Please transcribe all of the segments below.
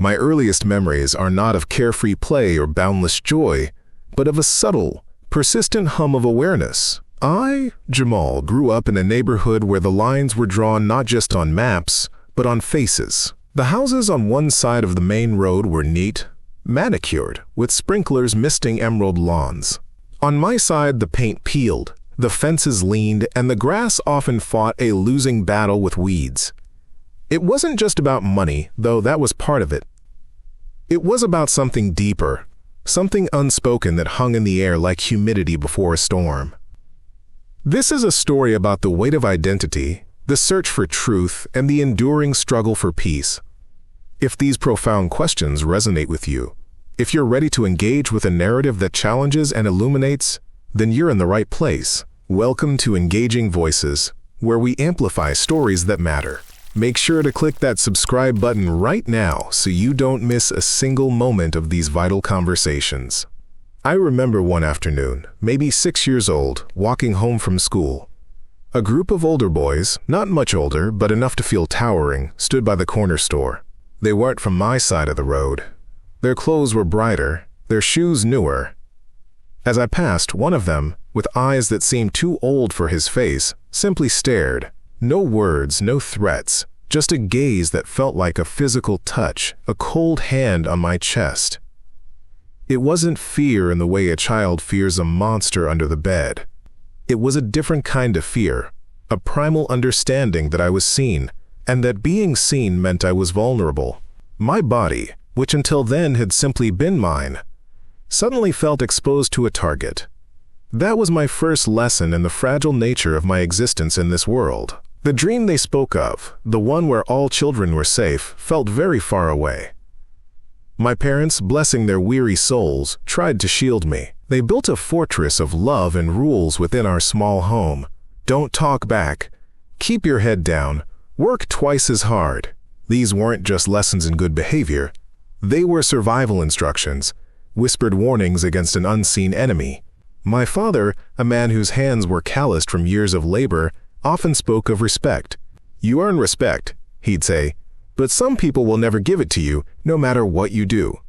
My earliest memories are not of carefree play or boundless joy, but of a subtle, persistent hum of awareness. I, Jamal, grew up in a neighborhood where the lines were drawn not just on maps, but on faces. The houses on one side of the main road were neat, manicured, with sprinklers misting emerald lawns. On my side, the paint peeled, the fences leaned, and the grass often fought a losing battle with weeds. It wasn't just about money, though that was part of it. It was about something deeper, something unspoken that hung in the air like humidity before a storm. This is a story about the weight of identity, the search for truth, and the enduring struggle for peace. If these profound questions resonate with you, if you're ready to engage with a narrative that challenges and illuminates, then you're in the right place. Welcome to Engaging Voices, where we amplify stories that matter. Make sure to click that subscribe button right now so you don't miss a single moment of these vital conversations. I remember one afternoon, maybe 6 years old, walking home from school. A group of older boys, not much older but enough to feel towering, stood by the corner store. They weren't from my side of the road. Their clothes were brighter, their shoes newer. As I passed, one of them, with eyes that seemed too old for his face, simply stared. No words, no threats, just a gaze that felt like a physical touch, a cold hand on my chest. It wasn't fear in the way a child fears a monster under the bed. It was a different kind of fear, a primal understanding that I was seen, and that being seen meant I was vulnerable. My body, which until then had simply been mine, suddenly felt exposed to a target. That was my first lesson in the fragile nature of my existence in this world. The dream they spoke of, the one where all children were safe, felt very far away. My parents, blessing their weary souls, tried to shield me. They built a fortress of love and rules within our small home. Don't talk back. Keep your head down. Work twice as hard. These weren't just lessons in good behavior. They were survival instructions, whispered warnings against an unseen enemy. My father, a man whose hands were calloused from years of labor, often spoke of respect. You earn respect, he'd say, but some people will never give it to you, no matter what you do.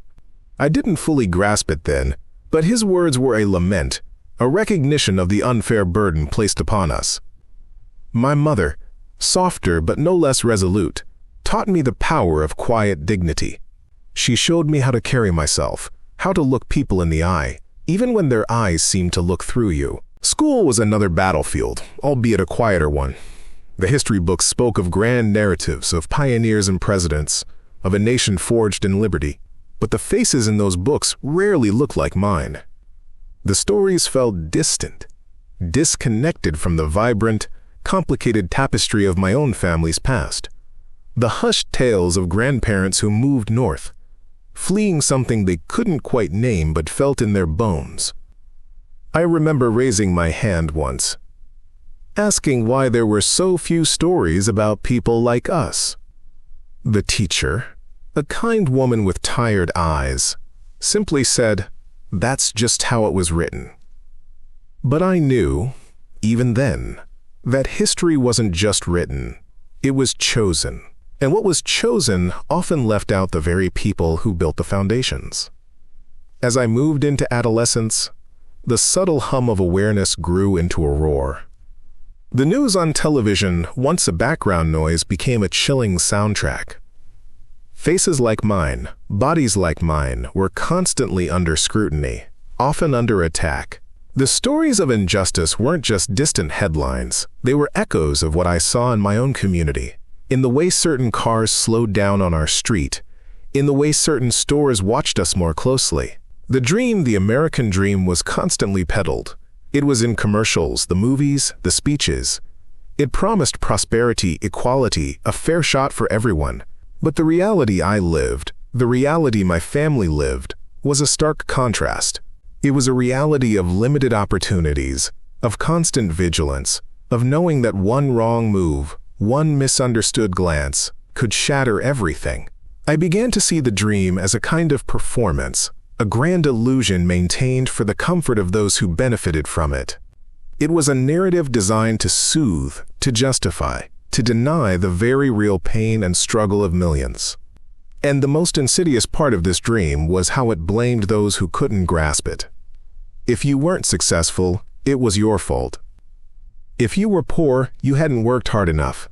I didn't fully grasp it then, but his words were a lament, a recognition of the unfair burden placed upon us. My mother, softer but no less resolute, taught me the power of quiet dignity. She showed me how to carry myself, how to look people in the eye, even when their eyes seemed to look through you. School was another battlefield, albeit a quieter one. The history books spoke of grand narratives of pioneers and presidents, of a nation forged in liberty, but the faces in those books rarely looked like mine. The stories felt distant, disconnected from the vibrant, complicated tapestry of my own family's past. The hushed tales of grandparents who moved north, fleeing something they couldn't quite name but felt in their bones. I remember raising my hand once, asking why there were so few stories about people like us. The teacher, a kind woman with tired eyes, simply said, "That's just how it was written." But I knew, even then, that history wasn't just written, it was chosen. And what was chosen often left out the very people who built the foundations. As I moved into adolescence, the subtle hum of awareness grew into a roar. The news on television, once a background noise, became a chilling soundtrack. Faces like mine, bodies like mine, were constantly under scrutiny, often under attack. The stories of injustice weren't just distant headlines, they were echoes of what I saw in my own community. In the way certain cars slowed down on our street, in the way certain stores watched us more closely. The dream, the American dream, was constantly peddled. It was in commercials, the movies, the speeches. It promised prosperity, equality, a fair shot for everyone. But the reality I lived, the reality my family lived, was a stark contrast. It was a reality of limited opportunities, of constant vigilance, of knowing that one wrong move, one misunderstood glance, could shatter everything. I began to see the dream as a kind of performance, a grand illusion maintained for the comfort of those who benefited from it. It was a narrative designed to soothe, to justify, to deny the very real pain and struggle of millions. And the most insidious part of this dream was how it blamed those who couldn't grasp it. If you weren't successful, it was your fault. If you were poor, you hadn't worked hard enough.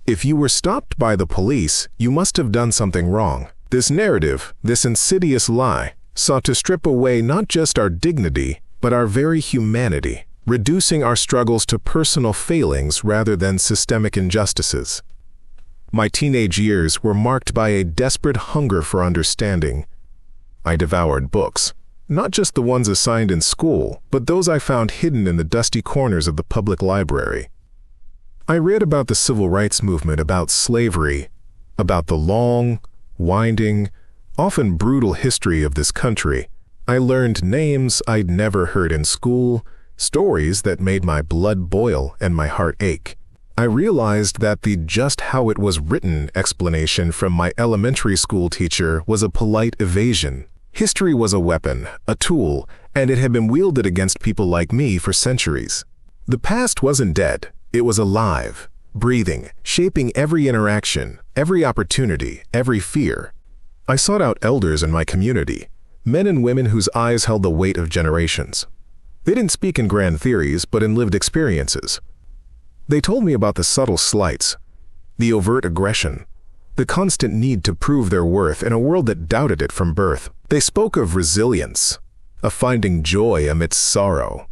If you were stopped by the police, you must have done something wrong. This narrative, this insidious lie, sought to strip away not just our dignity, but our very humanity, reducing our struggles to personal failings rather than systemic injustices. My teenage years were marked by a desperate hunger for understanding. I devoured books, not just the ones assigned in school, but those I found hidden in the dusty corners of the public library. I read about the civil rights movement, about slavery, about the long, winding, often brutal history of this country. I learned names I'd never heard in school, stories that made my blood boil and my heart ache. I realized that the "just how it was written" explanation from my elementary school teacher was a polite evasion. History was a weapon, a tool, and it had been wielded against people like me for centuries. The past wasn't dead. It was alive, breathing, shaping every interaction, every opportunity, every fear. I sought out elders in my community, men and women whose eyes held the weight of generations. They didn't speak in grand theories, but in lived experiences. They told me about the subtle slights, the overt aggression, the constant need to prove their worth in a world that doubted it from birth. They spoke of resilience, of finding joy amidst sorrow,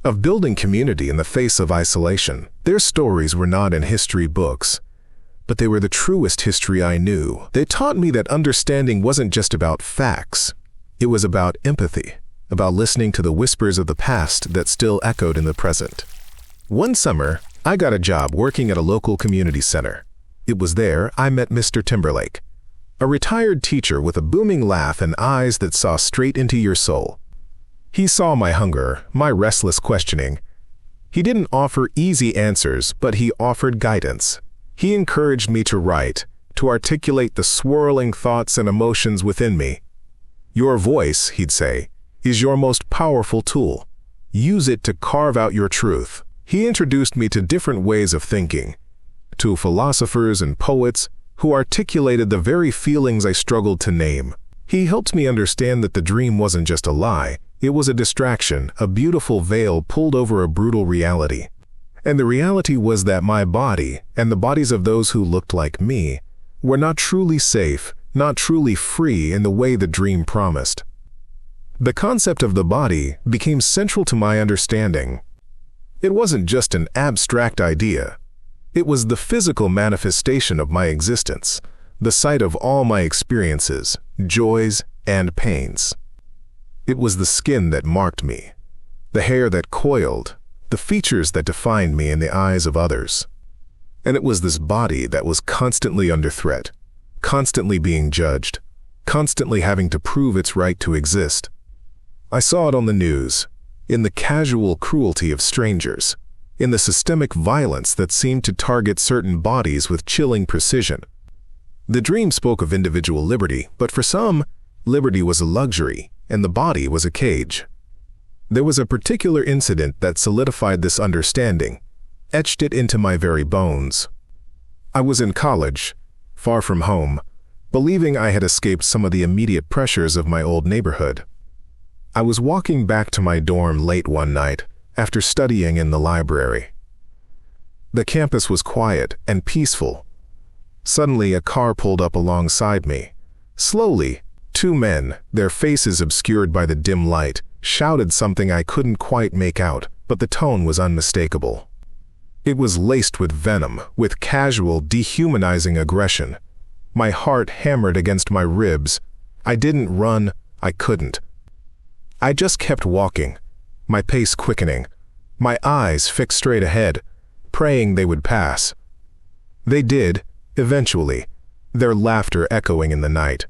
of building community in the face of isolation. Their stories were not in history books, but they were the truest history I knew. They taught me that understanding wasn't just about facts. It was about empathy, about listening to the whispers of the past that still echoed in the present. One summer, I got a job working at a local community center. It was there I met Mr. Timberlake, a retired teacher with a booming laugh and eyes that saw straight into your soul. He saw my hunger, my restless questioning. He didn't offer easy answers, but he offered guidance. He encouraged me to write, to articulate the swirling thoughts and emotions within me. Your voice, he'd say, is your most powerful tool. Use it to carve out your truth. He introduced me to different ways of thinking, to philosophers and poets who articulated the very feelings I struggled to name. He helped me understand that the dream wasn't just a lie, it was a distraction, a beautiful veil pulled over a brutal reality. And the reality was that my body, and the bodies of those who looked like me, were not truly safe, not truly free in the way the dream promised. The concept of the body became central to my understanding. It wasn't just an abstract idea. It was the physical manifestation of my existence, the site of all my experiences, joys, and pains. It was the skin that marked me, the hair that coiled, the features that defined me in the eyes of others. And it was this body that was constantly under threat, constantly being judged, constantly having to prove its right to exist. I saw it on the news, in the casual cruelty of strangers, in the systemic violence that seemed to target certain bodies with chilling precision. The dream spoke of individual liberty, but for some, liberty was a luxury, and the body was a cage. There was a particular incident that solidified this understanding, etched it into my very bones. I was in college, far from home, believing I had escaped some of the immediate pressures of my old neighborhood. I was walking back to my dorm late one night, after studying in the library. The campus was quiet and peaceful. Suddenly, a car pulled up alongside me. Slowly, two men, their faces obscured by the dim light, shouted something I couldn't quite make out, but the tone was unmistakable. It was laced with venom, with casual, dehumanizing aggression. My heart hammered against my ribs. I didn't run, I couldn't. I just kept walking, my pace quickening, my eyes fixed straight ahead, praying they would pass. They did, eventually, their laughter echoing in the night.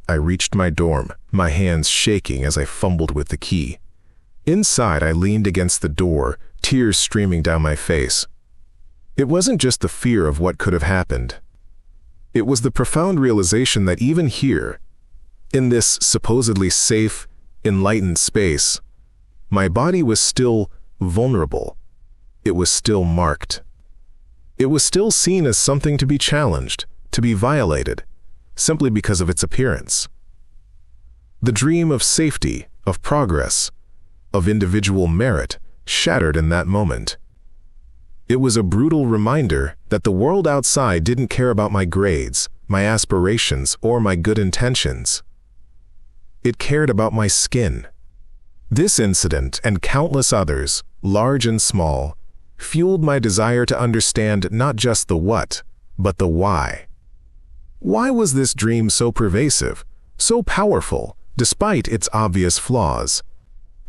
I reached my dorm, my hands shaking as I fumbled with the key. Inside, I leaned against the door, tears streaming down my face. It wasn't just the fear of what could have happened. It was the profound realization that even here, in this supposedly safe, enlightened space, my body was still vulnerable. It was still marked. It was still seen as something to be challenged, to be violated, simply because of its appearance. The dream of safety, of progress, of individual merit shattered in that moment. It was a brutal reminder that the world outside didn't care about my grades, my aspirations, or my good intentions. It cared about my skin. This incident and countless others, large and small, fueled my desire to understand not just the what, but the why. Why was this dream so pervasive, so powerful, despite its obvious flaws?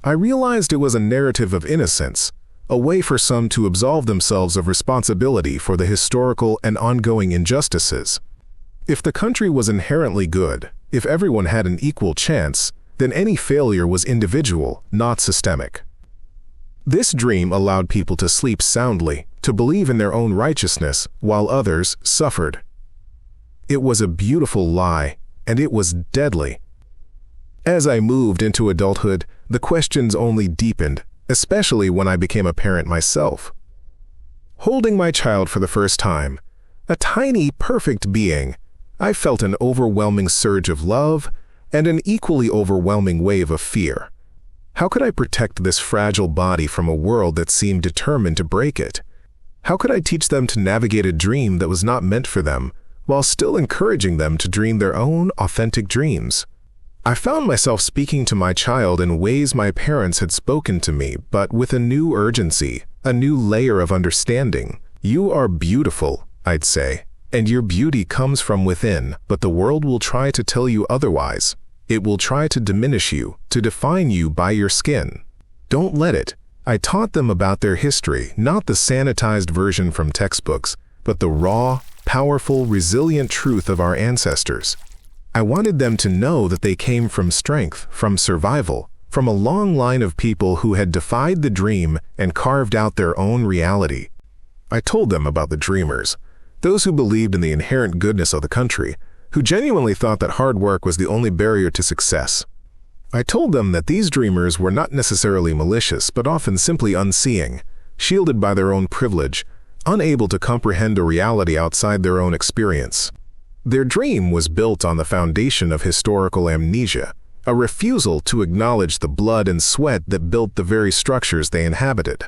I realized it was a narrative of innocence, a way for some to absolve themselves of responsibility for the historical and ongoing injustices. If the country was inherently good, if everyone had an equal chance, then any failure was individual, not systemic. This dream allowed people to sleep soundly, to believe in their own righteousness, while others suffered. It was a beautiful lie, and it was deadly. As I moved into adulthood, the questions only deepened, especially when I became a parent myself. Holding my child for the first time, a tiny, perfect being, I felt an overwhelming surge of love and an equally overwhelming wave of fear. How could I protect this fragile body from a world that seemed determined to break it? How could I teach them to navigate a dream that was not meant for them, while still encouraging them to dream their own authentic dreams? I found myself speaking to my child in ways my parents had spoken to me, but with a new urgency, a new layer of understanding. You are beautiful, I'd say, and your beauty comes from within, but the world will try to tell you otherwise. It will try to diminish you, to define you by your skin. Don't let it. I taught them about their history, not the sanitized version from textbooks, but the raw, powerful, resilient truth of our ancestors. I wanted them to know that they came from strength, from survival, from a long line of people who had defied the dream and carved out their own reality. I told them about the dreamers, those who believed in the inherent goodness of the country, who genuinely thought that hard work was the only barrier to success. I told them that these dreamers were not necessarily malicious, but often simply unseeing, shielded by their own privilege, unable to comprehend a reality outside their own experience. Their dream was built on the foundation of historical amnesia, a refusal to acknowledge the blood and sweat that built the very structures they inhabited.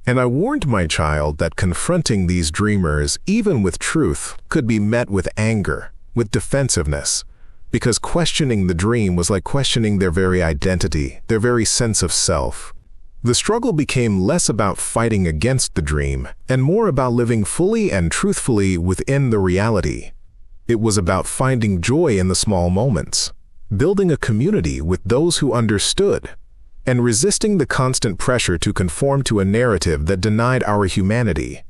And I warned my child that confronting these dreamers, even with truth, could be met with anger, with defensiveness, because questioning the dream was like questioning their very identity, their very sense of self. The struggle became less about fighting against the dream and more about living fully and truthfully within the reality. It was about finding joy in the small moments, building a community with those who understood, and resisting the constant pressure to conform to a narrative that denied our humanity.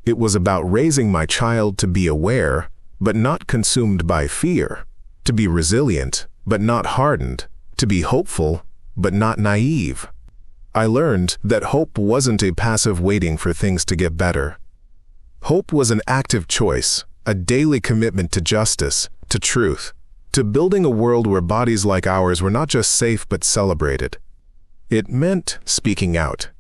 It was about raising my child to be aware, but not consumed by fear, to be resilient, but not hardened, to be hopeful, but not naive. I learned that hope wasn't a passive waiting for things to get better. Hope was an active choice, a daily commitment to justice, to truth, to building a world where bodies like ours were not just safe but celebrated. It meant speaking out,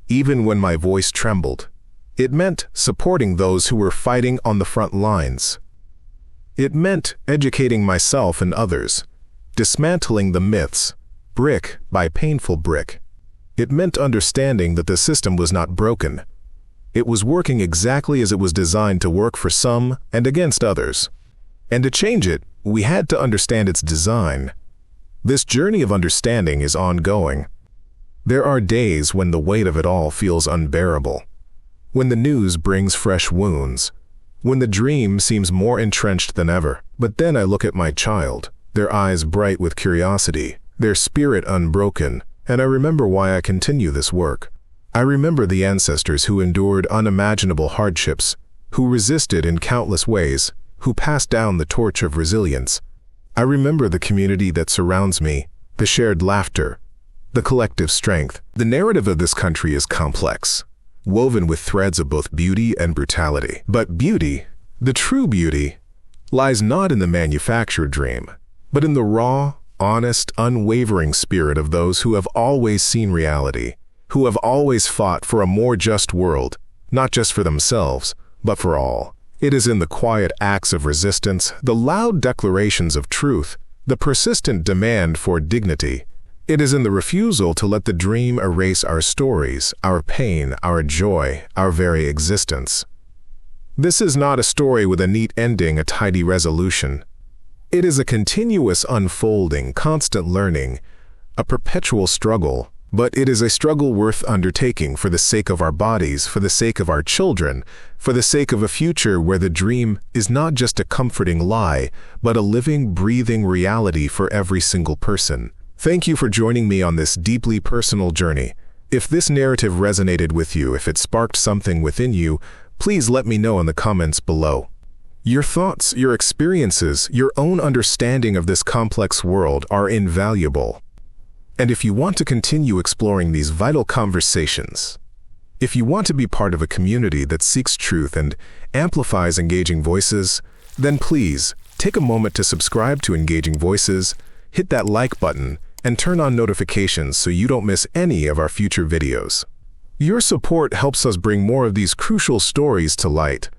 even when my voice trembled. It meant supporting those who were fighting on the front lines. It meant educating myself and others, dismantling the myths, brick by painful brick. It meant understanding that the system was not broken. It was working exactly as it was designed to work for some and against others. And to change it, we had to understand its design. This journey of understanding is ongoing. There are days when the weight of it all feels unbearable, when the news brings fresh wounds, when the dream seems more entrenched than ever. But then I look at my child, their eyes bright with curiosity, their spirit unbroken, and I remember why I continue this work. I remember the ancestors who endured unimaginable hardships, who resisted in countless ways, who passed down the torch of resilience. I remember the community that surrounds me, the shared laughter, the collective strength. The narrative of this country is complex, woven with threads of both beauty and brutality. But beauty, the true beauty, lies not in the manufactured dream, but in the raw, honest, unwavering spirit of those who have always seen reality, who have always fought for a more just world, not just for themselves, but for all. It is in the quiet acts of resistance, the loud declarations of truth, the persistent demand for dignity. It is in the refusal to let the dream erase our stories, our pain, our joy, our very existence. This is not a story with a neat ending, a tidy resolution. It is a continuous unfolding, constant learning, a perpetual struggle, but it is a struggle worth undertaking for the sake of our bodies, for the sake of our children, for the sake of a future where the dream is not just a comforting lie, but a living, breathing reality for every single person. Thank you for joining me on this deeply personal journey. If this narrative resonated with you, if it sparked something within you, please let me know in the comments below. Your thoughts, your experiences, your own understanding of this complex world are invaluable. And if you want to continue exploring these vital conversations, if you want to be part of a community that seeks truth and amplifies engaging voices, then please take a moment to subscribe to Engaging Voices, hit that like button, and turn on notifications so you don't miss any of our future videos. Your support helps us bring more of these crucial stories to light.